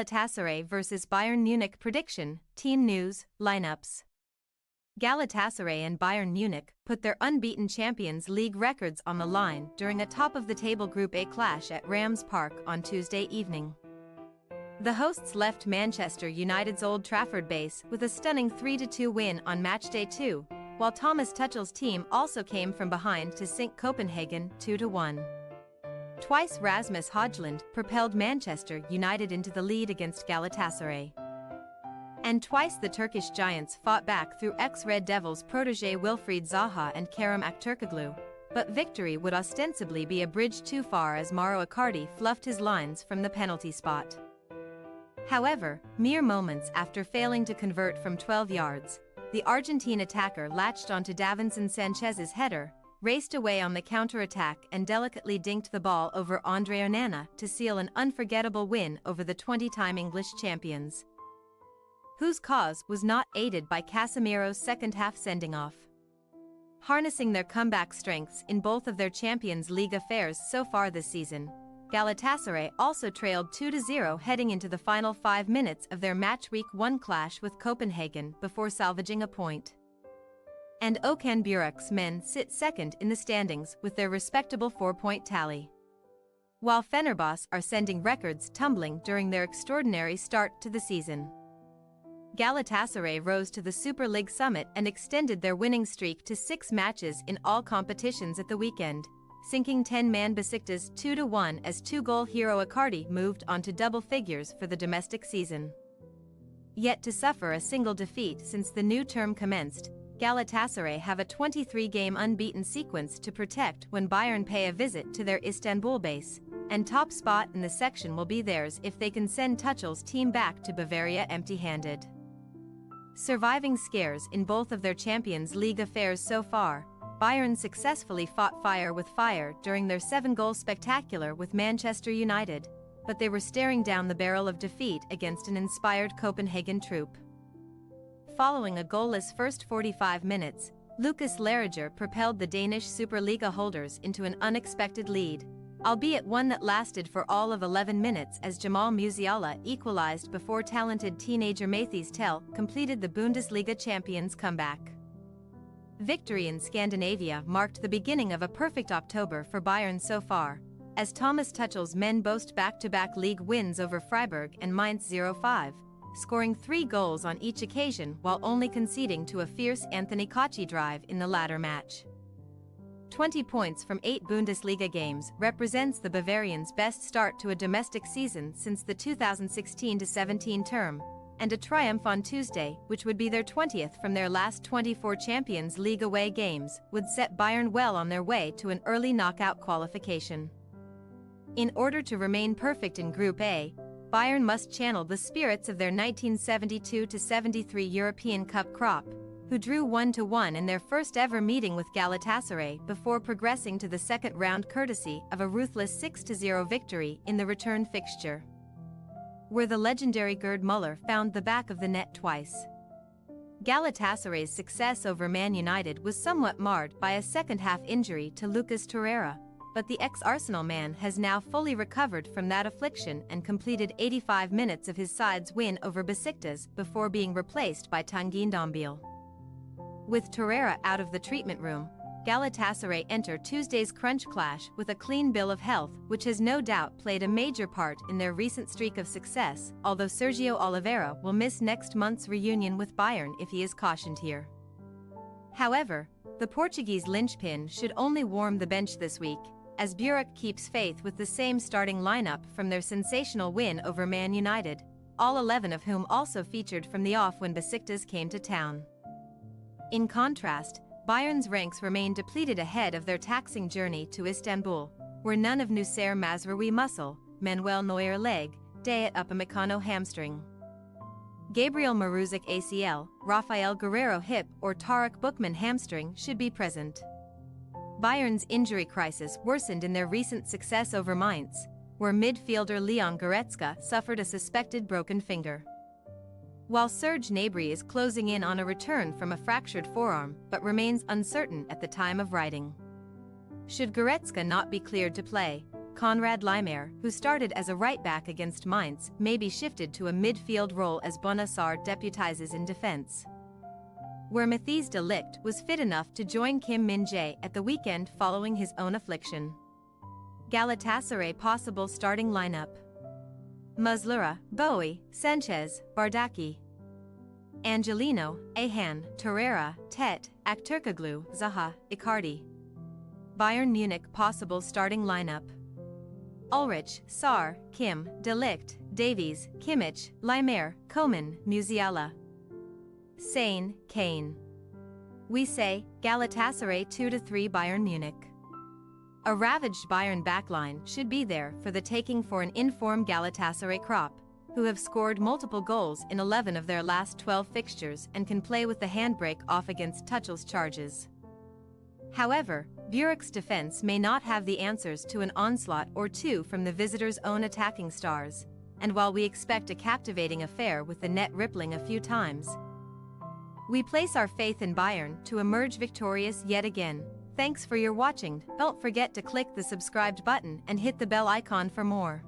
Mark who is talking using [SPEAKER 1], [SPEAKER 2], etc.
[SPEAKER 1] Galatasaray vs Bayern Munich prediction, team news, lineups. Galatasaray and Bayern Munich put their unbeaten Champions League records on the line during a top-of-the-table Group A clash at Rams Park on Tuesday evening. The hosts left Manchester United's Old Trafford base with a stunning 3-2 win on matchday 2, while Thomas Tuchel's team also came from behind to sink Copenhagen 2-1. Twice Rasmus Højlund propelled Manchester United into the lead against Galatasaray. And twice the Turkish giants fought back through ex-Red Devils protégé Wilfried Zaha and Kerem Aktürkoğlu, but victory would ostensibly be a bridge too far as Mauro Icardi fluffed his lines from the penalty spot. However, mere moments after failing to convert from 12 yards, the Argentine attacker latched onto Davinson Sanchez's header, raced away on the counter-attack and delicately dinked the ball over Andre Onana to seal an unforgettable win over the 20-time English champions, whose cause was not aided by Casemiro's second-half sending-off. Harnessing their comeback strengths in both of their Champions League affairs so far this season, Galatasaray also trailed 2-0 heading into the final 5 minutes of their match week 1 clash with Copenhagen before salvaging a point. And Okan Buruk's men sit second in the standings with their respectable 4-point tally, while Fenerbahce are sending records tumbling during their extraordinary start to the season. Galatasaray rose to the Super League summit and extended their winning streak to 6 matches in all competitions at the weekend, sinking 10-man Besiktas 2-1 as two-goal hero Icardi moved on to double figures for the domestic season. Yet to suffer a single defeat since the new term commenced, Galatasaray have a 23-game unbeaten sequence to protect when Bayern pay a visit to their Istanbul base, and top spot in the section will be theirs if they can send Tuchel's team back to Bavaria empty-handed. Surviving scares in both of their Champions League affairs so far, Bayern successfully fought fire with fire during their 7-goal spectacular with Manchester United, but they were staring down the barrel of defeat against an inspired Copenhagen troupe. Following a goalless first 45 minutes, Lucas Larager propelled the Danish Superliga holders into an unexpected lead, albeit one that lasted for all of 11 minutes as Jamal Musiala equalized before talented teenager Mathys Tel completed the Bundesliga champions' comeback. Victory in Scandinavia marked the beginning of a perfect October for Bayern so far, as Thomas Tuchel's men boast back-to-back league wins over Freiburg and Mainz 05, scoring 3 goals on each occasion while only conceding to a fierce Anthony Kochi drive in the latter match. 20 points from 8 Bundesliga games represents the Bavarians' best start to a domestic season since the 2016-17 term, and a triumph on Tuesday, which would be their 20th from their last 24 Champions League away games, would set Bayern well on their way to an early knockout qualification. In order to remain perfect in Group A, Bayern must channel the spirits of their 1972-73 European Cup crop, who drew 1-1 in their first-ever meeting with Galatasaray before progressing to the second round courtesy of a ruthless 6-0 victory in the return fixture, where the legendary Gerd Müller found the back of the net twice. Galatasaray's success over Man United was somewhat marred by a second-half injury to Lucas Torreira, but the ex-Arsenal man has now fully recovered from that affliction and completed 85 minutes of his side's win over Besiktas before being replaced by Tanguy Ndombele. With Torreira out of the treatment room, Galatasaray enter Tuesday's crunch clash with a clean bill of health, which has no doubt played a major part in their recent streak of success, although Sergio Oliveira will miss next month's reunion with Bayern if he is cautioned here. However, the Portuguese linchpin should only warm the bench this week, as Buruk keeps faith with the same starting lineup from their sensational win over Man United, all 11 of whom also featured from the off when Besiktas came to town. In contrast, Bayern's ranks remain depleted ahead of their taxing journey to Istanbul, where none of Nusayr Mazraoui muscle, Manuel Neuer leg, Dayot Upamecano hamstring, Gabriel Maruzic ACL, Rafael Guerreiro hip or Tarek Bookman hamstring should be present. Bayern's injury crisis worsened in their recent success over Mainz, where midfielder Leon Goretzka suffered a suspected broken finger, while Serge Gnabry is closing in on a return from a fractured forearm but remains uncertain at the time of writing. Should Goretzka not be cleared to play, Konrad Laimer, who started as a right-back against Mainz, may be shifted to a midfield role as Bonassar deputizes in defense. Where Matthijs de Ligt was fit enough to join Kim Min-jae at the weekend following his own affliction. Galatasaray possible starting lineup: Muslera, Bowie, Sanchez, Bardaki, Angelino, Ahan, Torreira, Tet, Aktürkoğlu, Zaha, Icardi. Bayern Munich possible starting lineup: Ulrich, Sarr, Kim, De Ligt, Davies, Kimmich, Laimer, Coman, Musiala. Sane, Kane. We say, Galatasaray 2-3 Bayern Munich. A ravaged Bayern backline should be there for the taking for an informed Galatasaray crop, who have scored multiple goals in 11 of their last 12 fixtures and can play with the handbrake off against Tuchel's charges. However, Buruk's defense may not have the answers to an onslaught or two from the visitors' own attacking stars, and while we expect a captivating affair with the net rippling a few times, we place our faith in Bayern to emerge victorious yet again. Thanks for your watching. Don't forget to click the subscribed button and hit the bell icon for more.